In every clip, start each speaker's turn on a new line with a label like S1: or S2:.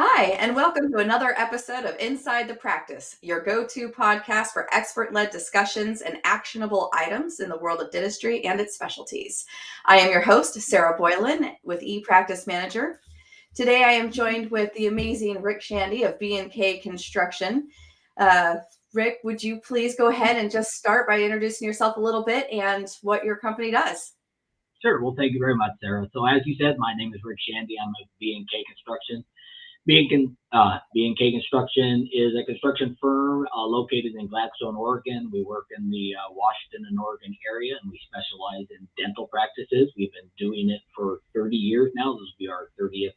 S1: Hi, and welcome to another episode of Inside the Practice, your go to podcast for expert led discussions and actionable items in the world of dentistry and its specialties. I am your host, Sarah Boylan, with ePractice Manager. Today, I am joined with the amazing Rick Shandy of B&K Construction. Rick, would you please go ahead and just start by introducing yourself a little bit and what your company does?
S2: Sure. Well, thank you very much, Sarah. So as you said, my name is Rick Shandy. I'm with B&K Construction. B&K Construction is a construction firm located in Gladstone, Oregon. We work in the Washington and Oregon area, and we specialize in dental practices. We've been doing it for 30 years now. This will be our 30th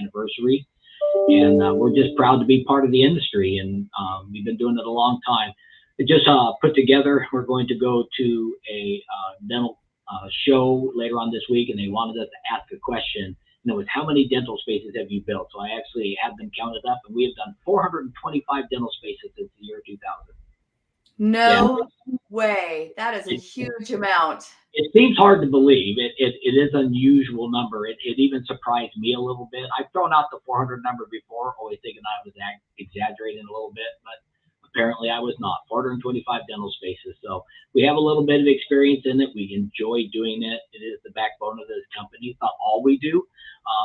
S2: anniversary. And we're just proud to be part of the industry, and we've been doing it a long time. It just put together, we're going to go to a dental show later on this week, and they wanted us to ask a question, and it was, how many dental spaces have you built? So I actually have them counted up, and we have done 425 dental spaces since the year 2000.
S1: No way. That is a huge amount.
S2: It seems hard to believe. It is an unusual number. It even surprised me a little bit. I've thrown out the 400 number before, always thinking I was exaggerating a little bit, but apparently I was not. 425 dental spaces. So we have a little bit of experience in it. We enjoy doing it. It is the backbone of this company. It's not all we do,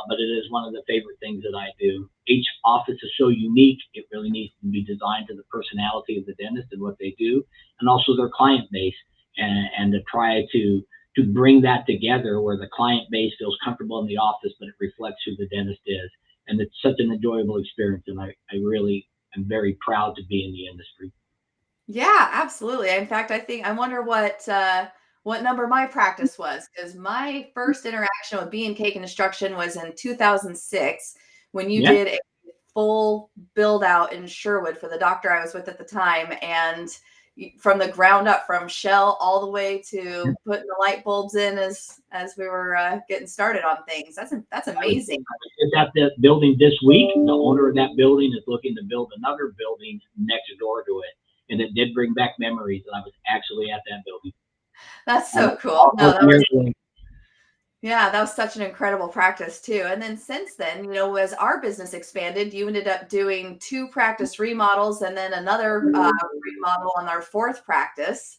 S2: but it is one of the favorite things that I do. Each office is so unique. It really needs to be designed to the personality of the dentist and what they do, and also their client base, and to try to bring that together where the client base feels comfortable in the office, but it reflects who the dentist is. And it's such an enjoyable experience. And I really am very proud to be in the industry.
S1: Yeah, absolutely. In fact, I wonder what number my practice was, because my first interaction with B&K Construction was in 2006 when you did a full build out in Sherwood for the doctor I was with at the time, and from the ground up, from shell all the way to putting the light bulbs in as we were getting started on things. That's amazing.
S2: It's at the building this week. The owner of that building is looking to build another building next door to it. And it did bring back memories that I was actually at that building.
S1: That's so cool. No, that was such an incredible practice too. And then since then, as our business expanded, you ended up doing 2 practice remodels and then another remodel on our 4th practice.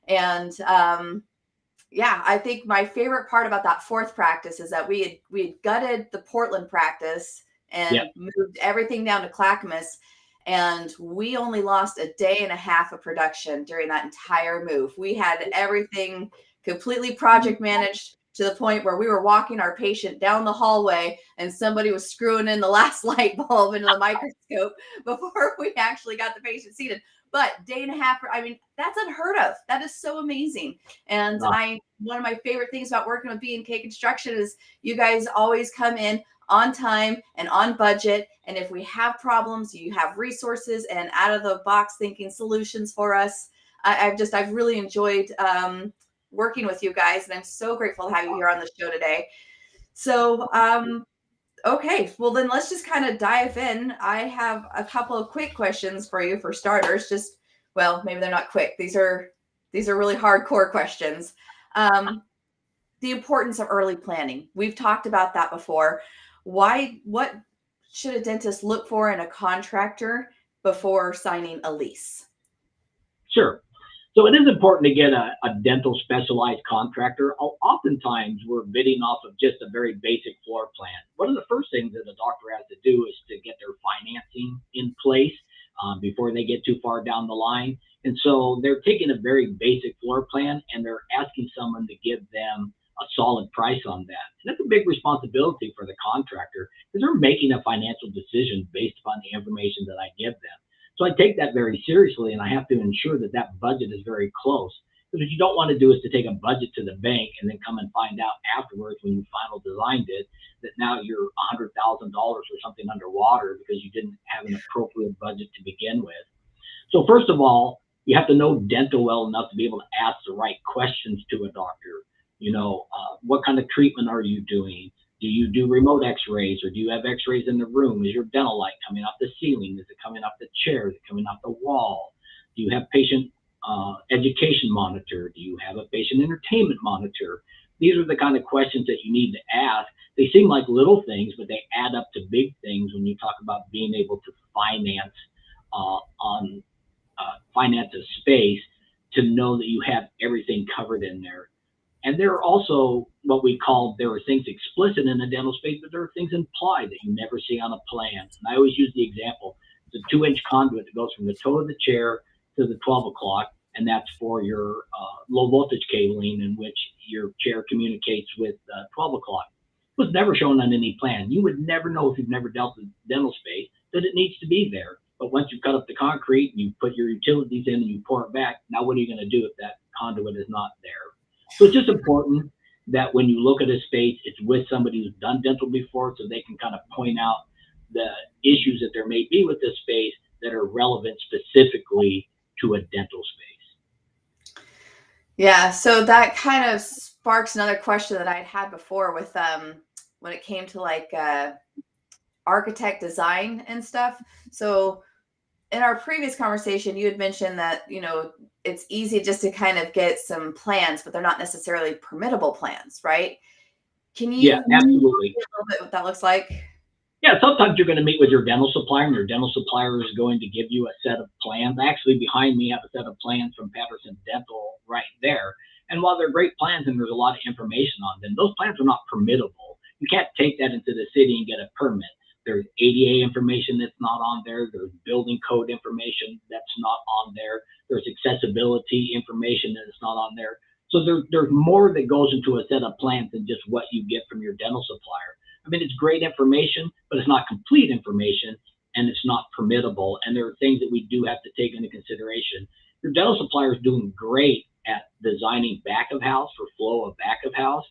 S1: And I think my favorite part about that 4th practice is that we had gutted the Portland practice and moved everything down to Clackamas. And we only lost a day and a half of production during that entire move. We had everything completely project managed to the point where we were walking our patient down the hallway and somebody was screwing in the last light bulb into the microscope before we actually got the patient seated. But day and a half, that's unheard of. That is so amazing. And one of my favorite things about working with B&K Construction is you guys always come in on time and on budget. And if we have problems, you have resources and out of the box thinking solutions for us. I've really enjoyed working with you guys, and I'm so grateful to have you here on the show today. So, okay, well then let's just kind of dive in. I have a couple of quick questions for you for starters. Maybe they're not quick. These are really hardcore questions. The importance of early planning. We've talked about that before. What should a dentist look for in a contractor before signing a lease?
S2: Sure. So it is important to get a dental specialized contractor. Oftentimes we're bidding off of just a very basic floor plan. One of the first things that a doctor has to do is to get their financing in place before they get too far down the line. And so they're taking a very basic floor plan and they're asking someone to give them a solid price on that. And that's a big responsibility for the contractor because they're making a financial decision based upon the information that I give them. So I take that very seriously, and I have to ensure that that budget is very close. Because what you don't want to do is to take a budget to the bank and then come and find out afterwards when you final designed it that now you're $100,000 or something underwater because you didn't have an appropriate budget to begin with. So first of all, you have to know dental well enough to be able to ask the right questions to a doctor. What kind of treatment are you doing? Do you do remote x-rays, or do you have x-rays in the room? Is your dental light coming off the ceiling? Is it coming off the chair? Is it coming off the wall? Do you have patient education monitor? Do you have a patient entertainment monitor? These are the kind of questions that you need to ask They seem like little things, but they add up to big things when you talk about being able to finance on finance a space, to know that you have everything covered in there. And there are also what we call, there are things explicit in a dental space, but there are things implied that you never see on a plan. And I always use the example, it's a 2-inch conduit that goes from the toe of the chair to the 12 o'clock, and that's for your low voltage cabling in which your chair communicates with 12 o'clock. It was never shown on any plan. You would never know, if you've never dealt with dental space, that it needs to be there. But once you cut up the concrete and you put your utilities in and you pour it back, now what are you going to do if that conduit is not there? So it's just important that when you look at a space, it's with somebody who's done dental before, so they can kind of point out the issues that there may be with this space that are relevant specifically to a dental space.
S1: Yeah, so that kind of sparks another question that I'd had before with when it came to like architect design and stuff. So in our previous conversation, you had mentioned that, it's easy just to kind of get some plans, but they're not necessarily permittable plans, right? Can you
S2: absolutely
S1: a little bit what that looks like?
S2: Yeah, sometimes you're going to meet with your dental supplier, and your dental supplier is going to give you a set of plans. Actually, behind me, I have a set of plans from Patterson Dental right there. And while they're great plans and there's a lot of information on them, those plans are not permittable. You can't take that into the city and get a permit. There's ADA information that's not on there. There's building code information that's not on there. There's accessibility information that's not on there. So there's more that goes into a set of plans than just what you get from your dental supplier. I mean, it's great information, but it's not complete information, and it's not permittable. And there are things that we do have to take into consideration. Your dental supplier is doing great at designing back of house for flow of back of house,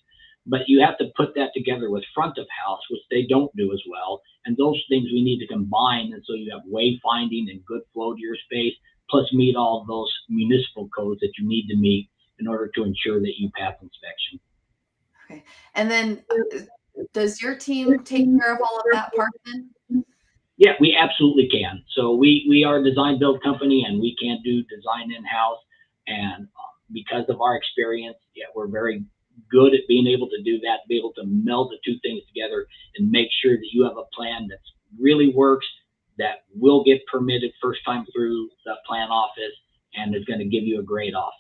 S2: but you have to put that together with front of house, which they don't do as well. And those things we need to combine. And so you have wayfinding and good flow to your space, plus meet all of those municipal codes that you need to meet in order to ensure that you pass inspection.
S1: Okay. And then does your team take care of all of that part then?
S2: Yeah, we absolutely can. So we are a design build company, and we can do design in-house. And because of our experience, we're very good at being able to do that, to be able to meld the two things together and make sure that you have a plan that really works, that will get permitted first time through the plan office, and is going to give you a great office.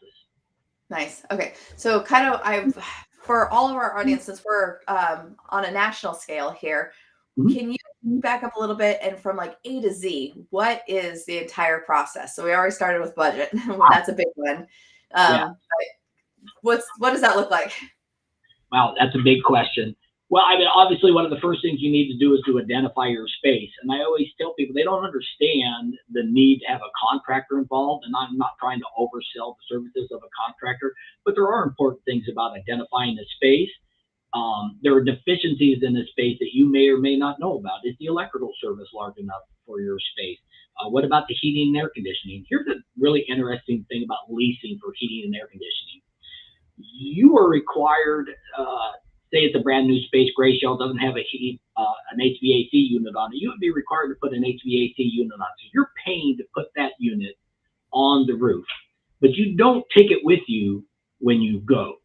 S1: Nice. Okay. So kind of for all of our audience, since we're on a national scale here, can you back up a little bit, and from like A to Z, what is the entire process? So we already started with budget. That's a big one. What does that look like?
S2: Wow, that's a big question. Well, I mean, obviously, one of the first things you need to do is to identify your space. And I always tell people they don't understand the need to have a contractor involved. And I'm not trying to oversell the services of a contractor, but there are important things about identifying the space. There are deficiencies in the space that you may or may not know about. Is the electrical service large enough for your space? What about the heating and air conditioning? Here's a really interesting thing about leasing for heating and air conditioning. You are required, say it's a brand new space, Gray Shell doesn't have an HVAC unit on it, you would be required to put an HVAC unit on it. So you're paying to put that unit on the roof, but you don't take it with you when you go,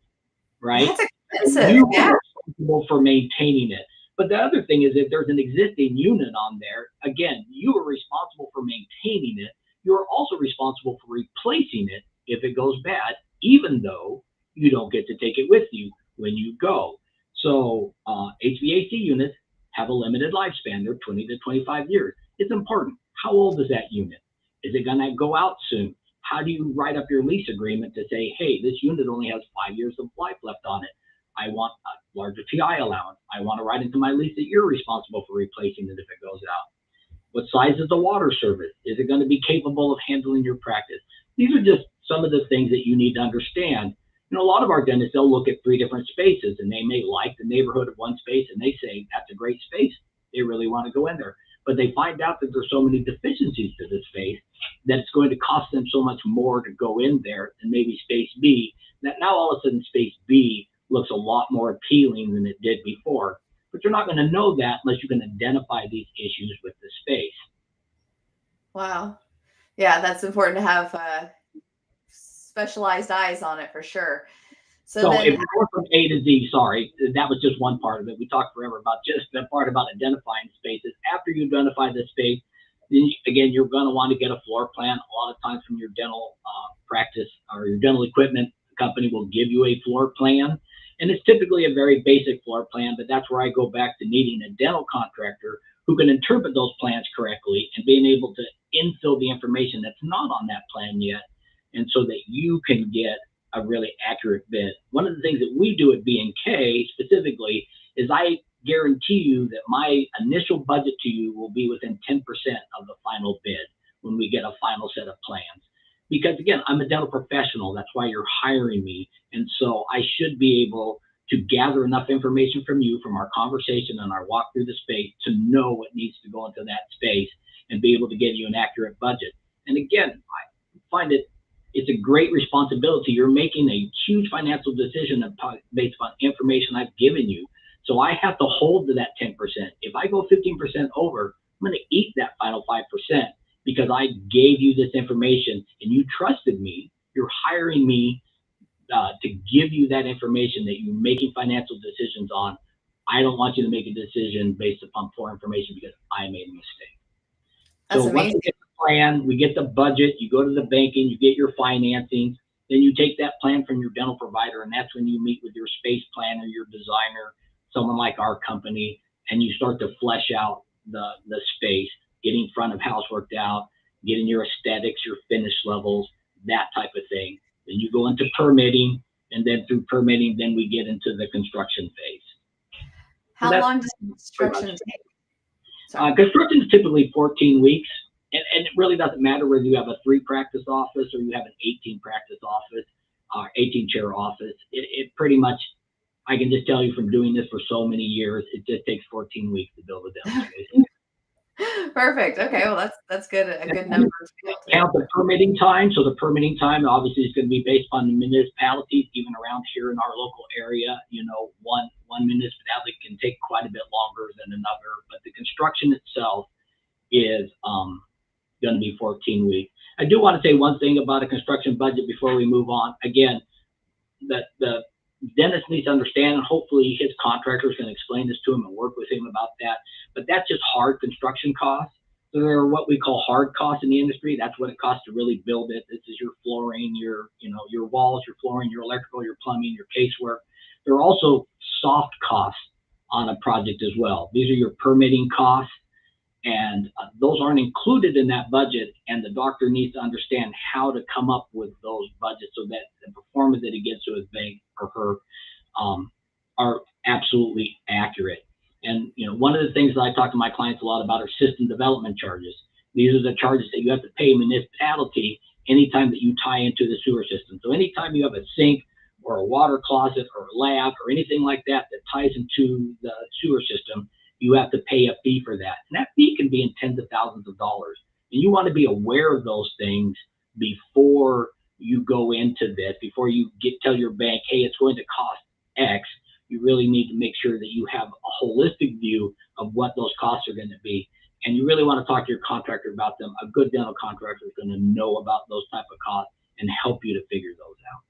S2: right?
S1: That's expensive.
S2: You are responsible for maintaining it. But the other thing is, if there's an existing unit on there, again, you are responsible for maintaining it. You're also responsible for replacing it if it goes bad, even though you don't get to take it with you when you go. So HVAC units have a limited lifespan. They're 20 to 25 years. It's important. How old is that unit? Is it going to go out soon? How do you write up your lease agreement to say, hey, this unit only has 5 years of life left on it. I want a larger TI allowance. I want to write into my lease that you're responsible for replacing it if it goes out. What size is the water service? Is it going to be capable of handling your practice? These are just some of the things that you need to understand. A lot of our dentists, they'll look at 3 different spaces, and they may like the neighborhood of one space, and they say, that's a great space. They really want to go in there. But they find out that there's so many deficiencies to this space that it's going to cost them so much more to go in there than maybe space B, that now all of a sudden space B looks a lot more appealing than it did before. But you're not going to know that unless you can identify these issues with the space.
S1: Wow. Yeah, that's important to have specialized eyes on it for sure. So then,
S2: if we're from A to Z, sorry, that was just one part of it. We talked forever about just the part about identifying spaces. After you identify the space, then again, you're going to want to get a floor plan. A lot of times from your dental practice or your dental equipment company will give you a floor plan. And it's typically a very basic floor plan, but that's where I go back to needing a dental contractor who can interpret those plans correctly and being able to infill the information that's not on that plan yet. And so that you can get a really accurate bid. One of the things that we do at B&K specifically is I guarantee you that my initial budget to you will be within 10% of the final bid when we get a final set of plans. Because again, I'm a dental professional. That's why you're hiring me. And so I should be able to gather enough information from you from our conversation and our walk through the space to know what needs to go into that space and be able to give you an accurate budget. And again, I find it's a great responsibility. You're making a huge financial decision based on information I've given you. So I have to hold to that 10%. If I go 15% over, I'm going to eat that final 5% because I gave you this information and you trusted me. You're hiring me to give you that information that you're making financial decisions on. I don't want you to make a decision based upon poor information because I made a mistake.
S1: That's
S2: so
S1: amazing.
S2: Once we get the plan, we get the budget, you go to the banking, you get your financing, then you take that plan from your dental provider, and that's when you meet with your space planner, your designer, someone like our company, and you start to flesh out the space, getting front of house worked out, getting your aesthetics, your finish levels, that type of thing. Then you go into permitting, and then through permitting, then we get into the construction phase.
S1: How long does construction take?
S2: Construction is typically 14 weeks, and it really doesn't matter whether you have a 3-practice office or you have an 18-practice office, 18-chair office. It pretty much, I can just tell you from doing this for so many years, it just takes 14 weeks to build a dental space.
S1: Perfect. Okay, well that's good. A good number to be able to
S2: count the permitting time. So the permitting time obviously is going to be based on the municipalities, even around here in our local area. One municipality can take quite a bit longer than another, but the construction itself is going to be 14 weeks. I do want to say one thing about a construction budget before we move on. Again, that the dentist needs to understand, and hopefully his contractor is going to explain this to him and work with him about that. But that's just hard construction costs. So there are what we call hard costs in the industry. That's what it costs to really build it. This is your flooring, your walls, your flooring, your electrical, your plumbing, your casework. There are also soft costs on a project as well. These are your permitting costs, and those aren't included in that budget. And the doctor needs to understand how to come up with those budgets so that the performance that he gets to his bank or her are absolutely accurate. And one of the things that I talk to my clients a lot about are system development charges. These are the charges that you have to pay municipality anytime that you tie into the sewer system. So anytime you have a sink or a water closet or a lab or anything like that that ties into the sewer system, you have to pay a fee for that. And that fee can be in tens of thousands of dollars. And you want to be aware of those things before you go into this, before you tell your bank, hey, it's going to cost X. You really need to make sure that you have a holistic view of what those costs are going to be. And you really want to talk to your contractor about them. A good dental contractor is going to know about those type of costs and help you to figure those out.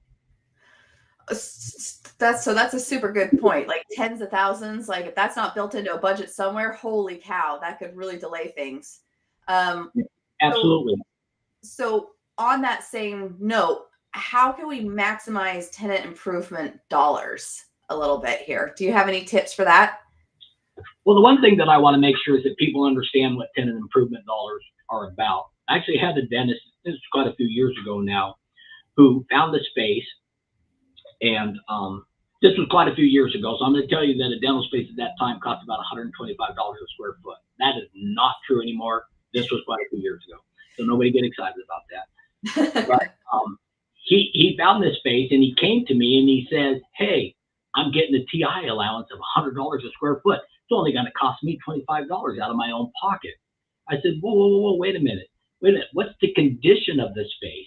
S1: That's a super good point. Like tens of thousands, like if that's not built into a budget somewhere, holy cow, that could really delay things.
S2: Absolutely.
S1: So on that same note, how can we maximize tenant improvement dollars a little bit here? Do you have any tips for that?
S2: Well, the one thing that I want to make sure is that people understand what tenant improvement dollars are about. I actually had a dentist, this was quite a few years ago now, who found the space. And this was quite a few years ago. So I'm going to tell you that a dental space at that time cost about $125 a square foot. That is not true anymore. This was quite a few years ago. So nobody get excited about that. But he found this space and he came to me and he says, hey, I'm getting a TI allowance of $100 a square foot. It's only going to cost me $25 out of my own pocket. I said, whoa, wait a minute. What's the condition of the space?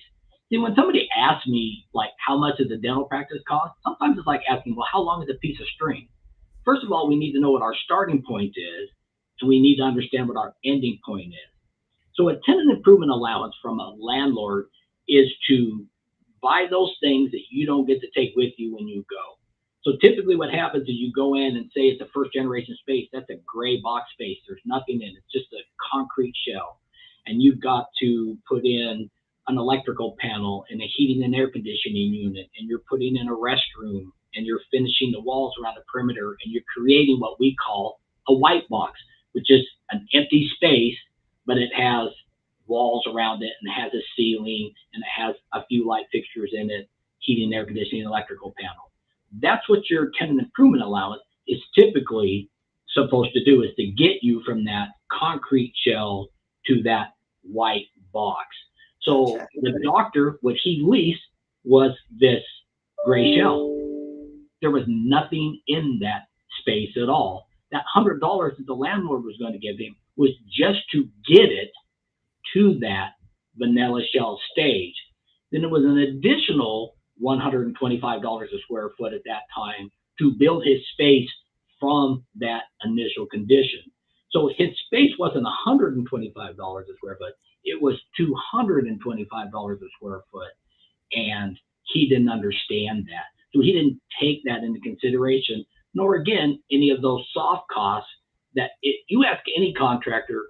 S2: See, when somebody asks me, like, how much does a dental practice cost? Sometimes it's like asking, well, how long is a piece of string? First of all, we need to know what our starting point is, and we need to understand what our ending point is. So a tenant improvement allowance from a landlord is to buy those things that you don't get to take with you when you go. So typically what happens is you go in and say it's a first generation space. That's a gray box space. There's nothing in it. It's just a concrete shell. And you've got to put in an electrical panel and a heating and air conditioning unit, and you're putting in a restroom, and you're finishing the walls around the perimeter, and you're creating what we call a white box, which is an empty space, but it has walls around it and it has a ceiling and it has a few light fixtures in it, heating, air conditioning, electrical panel. That's what your tenant improvement allowance is typically supposed to do, is to get you from that concrete shell to that white box. So the doctor, what he leased was this gray shell. There was nothing in that space at all. That $100 that the landlord was going to give him was just to get it to that vanilla shell stage. Then it was an additional $125 a square foot at that time to build his space from that initial condition. So his space wasn't $125 a square foot, it was $225 a square foot. And he didn't understand that. So he didn't take that into consideration, nor again, any of those soft costs that you ask any contractor,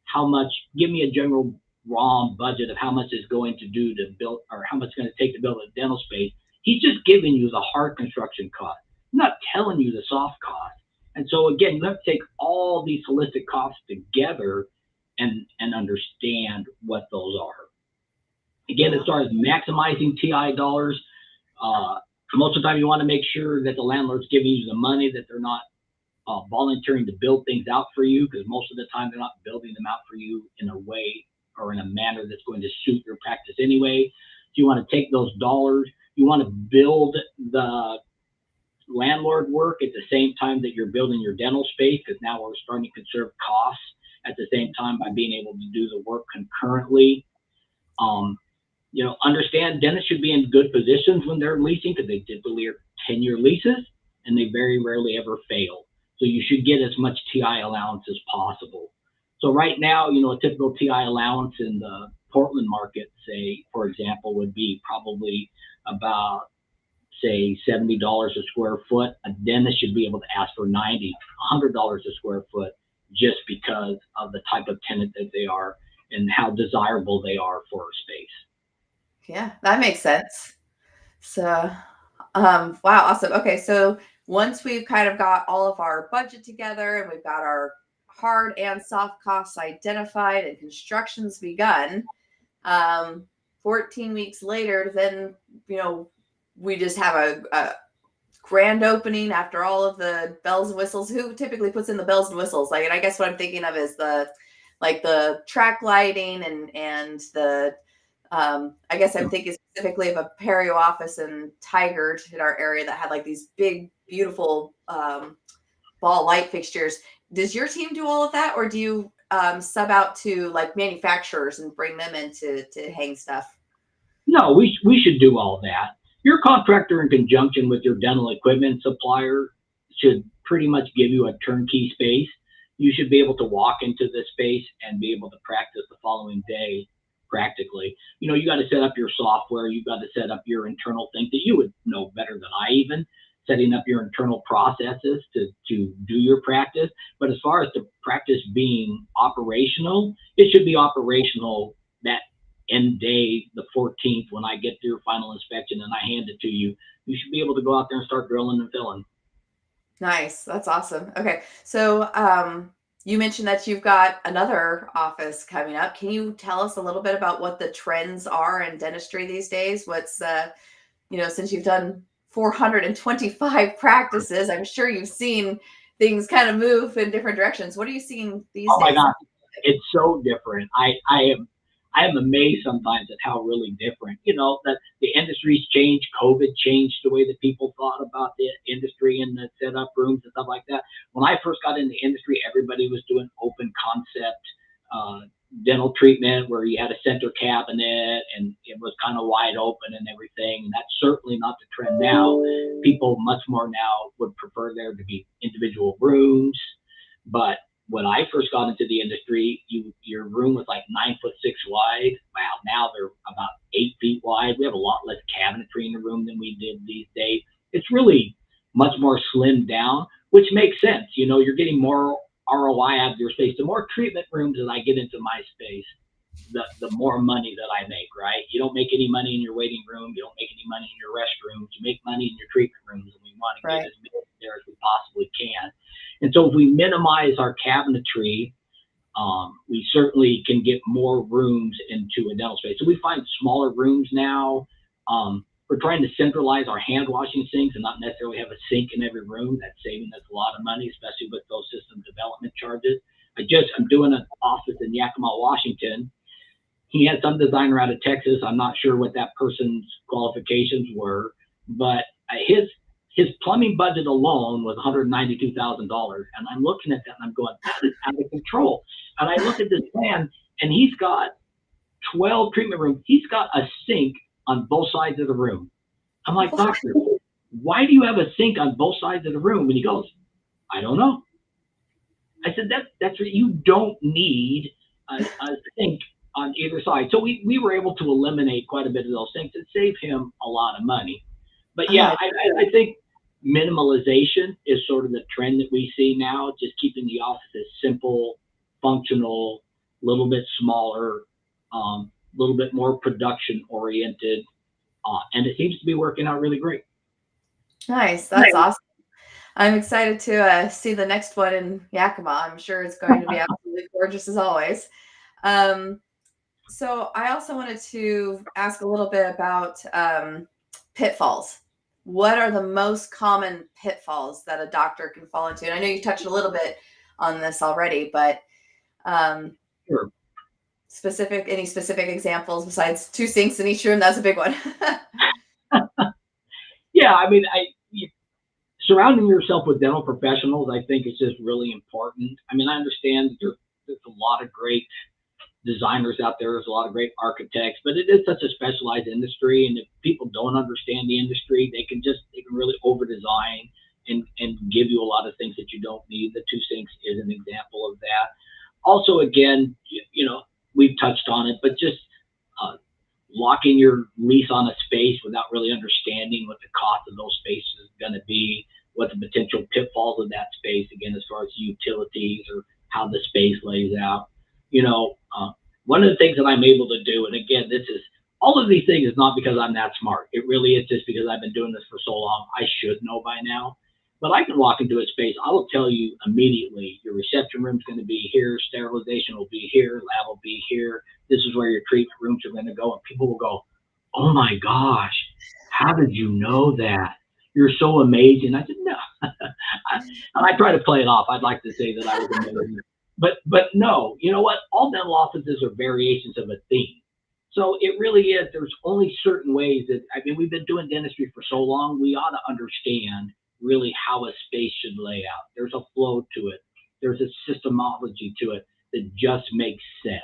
S2: how much, give me a general raw budget of how much is going to do to build, or how much it's going to take to build a dental space. He's just giving you the hard construction cost. I'm not telling you the soft cost. And so again, you have to take all these holistic costs together and understand what those are. Again, as far as maximizing TI dollars, most of the time you want to make sure that the landlord's giving you the money, that they're not volunteering to build things out for you, because most of the time they're not building them out for you in a way or in a manner that's going to suit your practice anyway. So you want to take those dollars, you want to build the landlord work at the same time that you're building your dental space, because now we're starting to conserve costs at the same time by being able to do the work concurrently. Understand dentists should be in good positions when they're leasing, because they typically are 10-year leases and they very rarely ever fail. So you should get as much TI allowance as possible. So right now, a typical TI allowance in the Portland market, say, for example, would be probably about, say, $70 a square foot. A dentist should be able to ask for $90, $100 a square foot, just because of the type of tenant that they are and how desirable they are for a space.
S1: Yeah, that makes sense. So, wow, awesome. Okay, so once we've kind of got all of our budget together and we've got our hard and soft costs identified and construction's begun, 14 weeks later, then, we just have a grand opening after all of the bells and whistles. Who typically puts in the bells and whistles? And I guess what I'm thinking of is the track lighting and the, I guess I'm thinking specifically of a perio office in Tigard in our area that had like these big, beautiful ball light fixtures. Does your team do all of that, or do you sub out to like manufacturers and bring them in to hang stuff?
S2: No, we should do all that. Your contractor, in conjunction with your dental equipment supplier, should pretty much give you a turnkey space. You should be able to walk into the space and be able to practice the following day practically. You got to set up your software. You've got to set up your internal things that you would know better than I even, setting up your internal processes to do your practice. But as far as the practice being operational, it should be operational that end day, the 14th, when I get through your final inspection and I hand it to you. You should be able to go out there and start drilling and filling.
S1: Nice. That's awesome. Okay. So, you mentioned that you've got another office coming up. Can you tell us a little bit about what the trends are in dentistry these days? What's, since you've done 425 practices, I'm sure you've seen things kind of move in different directions. What are you seeing these days?
S2: Oh my God, it's so different. I am amazed sometimes at how really different, that the industry's changed. COVID changed the way that people thought about the industry and the setup rooms and stuff like that. When I first got in the industry, everybody was doing open concept dental treatment where you had a center cabinet and it was kind of wide open and everything. And that's certainly not the trend now. People much more now would prefer there to be individual rooms, but when I first got into the industry, your room was like 9'6" wide. Wow, now they're about 8 feet wide. We have a lot less cabinetry in the room than we did these days. It's really much more slimmed down, which makes sense. You're getting more ROI out of your space. The more treatment rooms that I get into my space, the more money that I make, right? You don't make any money in your waiting room. You don't make any money in your restrooms. You make money in your treatment rooms, and we want to get as many there as we possibly can. And so if we minimize our cabinetry, we certainly can get more rooms into a dental space. So we find smaller rooms now. We're trying to centralize our hand washing sinks and not necessarily have a sink in every room. That's saving us a lot of money, especially with those system development charges. I'm doing an office in Yakima, Washington. He had some designer out of Texas. I'm not sure what that person's qualifications were, but his plumbing budget alone was $192,000. And I'm looking at that and I'm going, that is out of control. And I look at this plan and he's got 12 treatment rooms. He's got a sink on both sides of the room. I'm like, doctor, why do you have a sink on both sides of the room? And he goes, I don't know. I said, that's what you don't need a sink on either side. So we were able to eliminate quite a bit of those things and save him a lot of money. But yeah, I think minimalization is sort of the trend that we see now, just keeping the offices simple, functional, a little bit smaller, a little bit more production oriented. And it seems to be working out really great.
S1: Nice. That's awesome. I'm excited to see the next one in Yakima. I'm sure it's going to be absolutely gorgeous as always. So I also wanted to ask a little bit about pitfalls. What are the most common pitfalls that a doctor can fall into? And I know you touched a little bit on this already, but
S2: sure.
S1: Any specific examples besides 2 sinks in each room? That's a big one.
S2: Yeah, I mean, surrounding yourself with dental professionals, I think is just really important. I mean, I understand there's a lot of great designers out there. There's a lot of great architects, but it is such a specialized industry. And if people don't understand the industry, they can really over design and give you a lot of things that you don't need. The 2 sinks is an example of that. Also, again, we've touched on it, but just locking your lease on a space without really understanding what the cost of those spaces is going to be, what the potential pitfalls of that space, again, as far as utilities or how the space lays out. One of the things that I'm able to do, and again, all of these things is not because I'm that smart. It really is just because I've been doing this for so long. I should know by now. But I can walk into a space, I will tell you immediately, your reception room is going to be here, sterilization will be here, lab will be here, this is where your treatment rooms are going to go. And people will go, oh my gosh, how did you know that? You're so amazing. I said, no. And I try to play it off. I'd like to say that I was amazing. But no, you know what? All dental offices are variations of a theme. So it really is, there's only certain ways we've been doing dentistry for so long, we ought to understand really how a space should lay out. There's a flow to it. There's a systemology to it that just makes sense.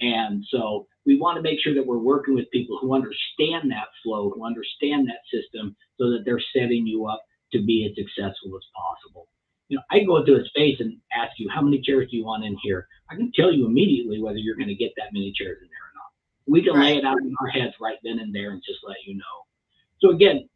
S2: And so we want to make sure that we're working with people who understand that flow, who understand that system, so that they're setting you up to be as successful as possible. I go into a space and ask you, how many chairs do you want in here? I can tell you immediately whether you're going to get that many chairs in there or not. We can lay it out in our heads right then and there and just let you know. So again,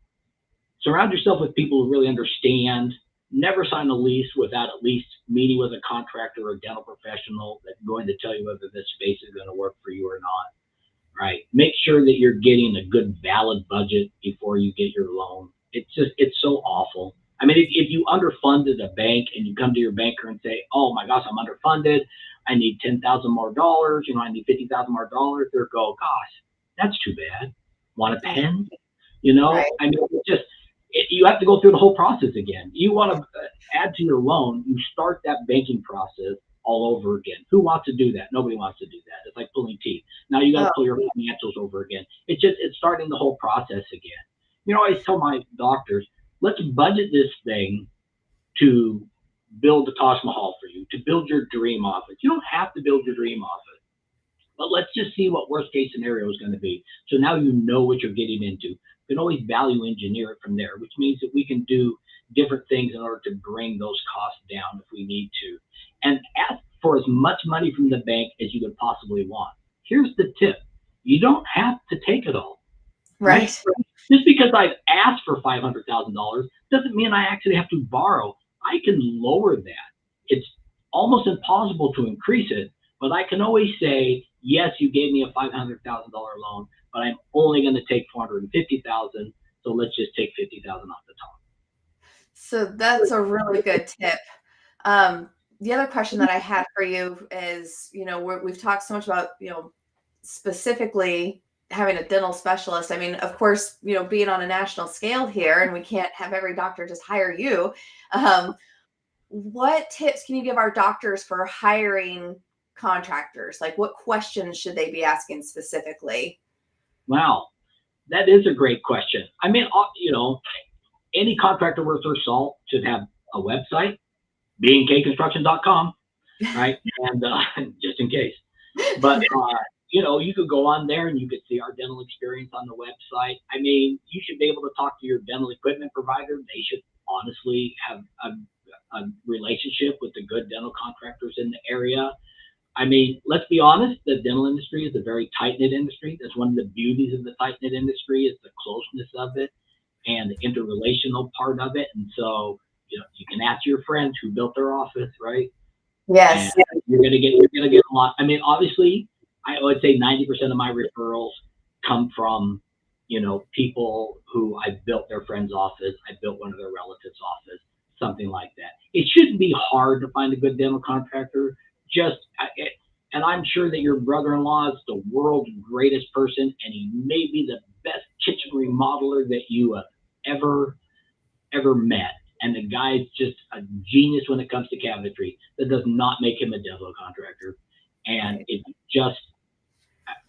S2: surround yourself with people who really understand. Never sign a lease without at least meeting with a contractor or a dental professional that's going to tell you whether this space is going to work for you or not, right? Make sure that you're getting a good, valid budget before you get your loan. It's so awful. I mean, if you underfunded a bank and you come to your banker and say, oh my gosh, I'm underfunded, I need $10,000 more dollars, I need $50,000 more dollars, they'll go, gosh, that's too bad. Want a pen? Right. I mean, you have to go through the whole process again. You want to add to your loan, you start that banking process all over again. Who wants to do that? Nobody wants to do that. It's like pulling teeth. Now you got to pull your financials over again. It's starting the whole process again. I always tell my doctors, let's budget this thing to build the Taj Mahal for you, to build your dream office. You don't have to build your dream office, but let's just see what worst case scenario is going to be. So now you know what you're getting into. You can always value engineer it from there, which means that we can do different things in order to bring those costs down if we need to. And ask for as much money from the bank as you could possibly want. Here's the tip. You don't have to take it all, right?
S1: Right.
S2: Just because I've asked for $500,000 doesn't mean I actually have to borrow. I can lower that. It's almost impossible to increase it, but I can always say, yes, you gave me a $500,000 loan, but I'm only going to take $450,000. So let's just take $50,000 off the top.
S1: So that's a really good tip. The other question that I had for you is, we've talked so much about, specifically having a dental specialist. I mean, of course, being on a national scale here, and we can't have every doctor just hire you. What tips can you give our doctors for hiring contractors? Like, what questions should they be asking specifically?
S2: Wow, that is a great question. I mean, any contractor worth their salt should have a website, bkconstruction.com, right? And just in case. But, you could go on there and you could see our dental experience on the website. I mean, you should be able to talk to your dental equipment provider. They should honestly have a relationship with the good dental contractors in the area. I mean, let's be honest, the dental industry is a very tight-knit industry. That's one of the beauties of the tight-knit industry is the closeness of it and the interrelational part of it. And so, you can ask your friends who built their office, right?
S1: Yes.
S2: And you're gonna get a lot. I mean, obviously, I would say 90% of my referrals come from, people who I built their friend's office, I built one of their relatives' office, something like that. It shouldn't be hard to find a good dental contractor. And I'm sure that your brother-in-law is the world's greatest person, and he may be the best kitchen remodeler that you have ever met. And the guy's just a genius when it comes to cabinetry. That does not make him a dental contractor. And it just,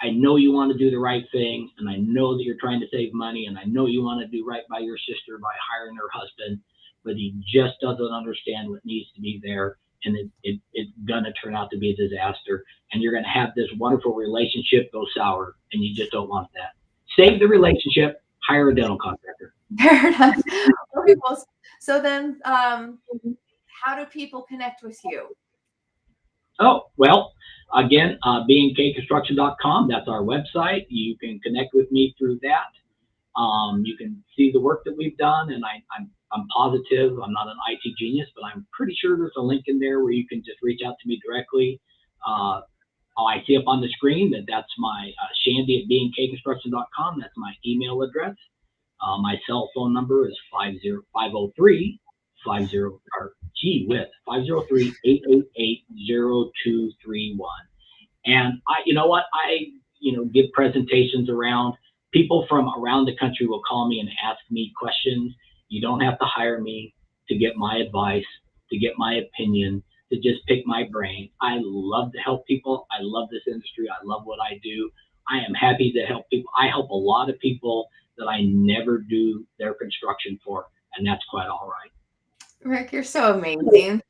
S2: I know you want to do the right thing, and I know that you're trying to save money, and I know you want to do right by your sister by hiring her husband, but he just doesn't understand what needs to be there. And it's gonna turn out to be a disaster, and you're gonna have this wonderful relationship go sour, and you just don't want that. Save the relationship, hire a dental contractor.
S1: Fair enough. Okay, well, so then, how do people connect with you?
S2: Oh, well, again, bkconstruction.com, that's our website. You can connect with me through that. You can see the work that we've done, and I'm positive, I'm not an IT genius, but I'm pretty sure there's a link in there where you can just reach out to me directly. I see up on the screen that's my Shandy at bkconstruction.com. That's my email address. My cell phone number is 503 503-888-0231. And you know what? I give presentations around. People from around the country will call me and ask me questions. You don't have to hire me to get my advice, to get my opinion, to just pick my brain. I love to help people. I love this industry. I love what I do. I am happy to help people. I help a lot of people that I never do their construction for, and that's quite all right.
S1: Rick, you're so amazing.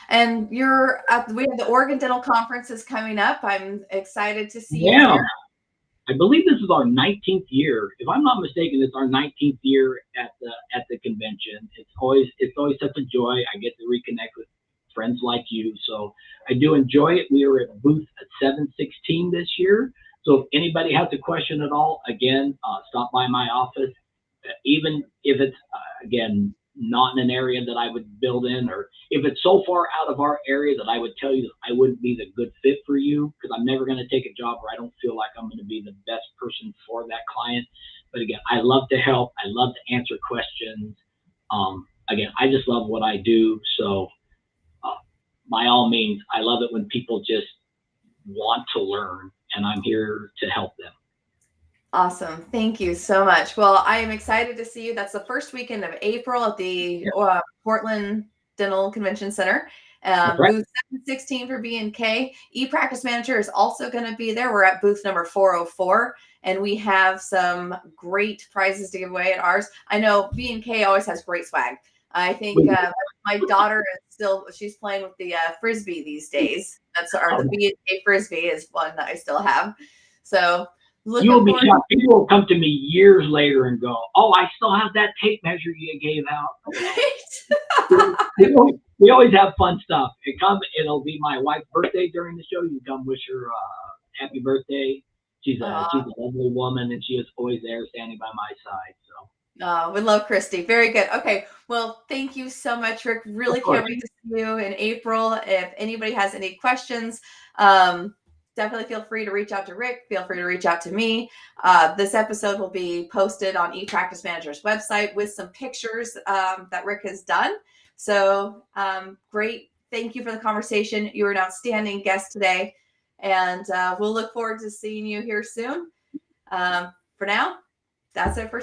S1: And we have the Oregon Dental Conference is coming up. I'm excited to see you here.
S2: I believe this is our 19th year. If I'm not mistaken, it's our 19th year at the convention. It's always such a joy. I get to reconnect with friends like you. So I do enjoy it. We are at booth 716 this year. So if anybody has a question at all, again, stop by my office. Even if it's, again, not in an area that I would build in, or if it's so far out of our area that I would tell you that I wouldn't be the good fit for you, because I'm never going to take a job where I don't feel like I'm going to be the best person for that client. But again, I love to help. I love to answer questions. Again, I just love what I do. So by all means, I love it when people just want to learn, and I'm here to help them.
S1: Awesome. Thank you so much. Well, I am excited to see you. That's the first weekend of April at the Portland Dental Convention Center. Booth 716 for B&K. ePractice Manager is also going to be there. We're at booth number 404, and we have some great prizes to give away at ours. I know B&K always has great swag. I think my daughter she's playing with the Frisbee these days. The B&K Frisbee is one that I still have. So
S2: You will
S1: Looking
S2: be
S1: forward.
S2: shocked. People will come to me years later and go, "Oh, I still have that tape measure you gave out."
S1: Right.
S2: We always have fun stuff. It'll be my wife's birthday during the show. You come wish her happy birthday. She's a lovely woman, and she is always there, standing by my side. So.
S1: We love Christy. Very good. Okay. Well, thank you so much, Rick. Really can't wait to see you in April. If anybody has any questions, definitely feel free to reach out to Rick. Feel free to reach out to me. This episode will be posted on ePractice Manager's website with some pictures that Rick has done. So great. Thank you for the conversation. You were an outstanding guest today. And we'll look forward to seeing you here soon. For now, that's it for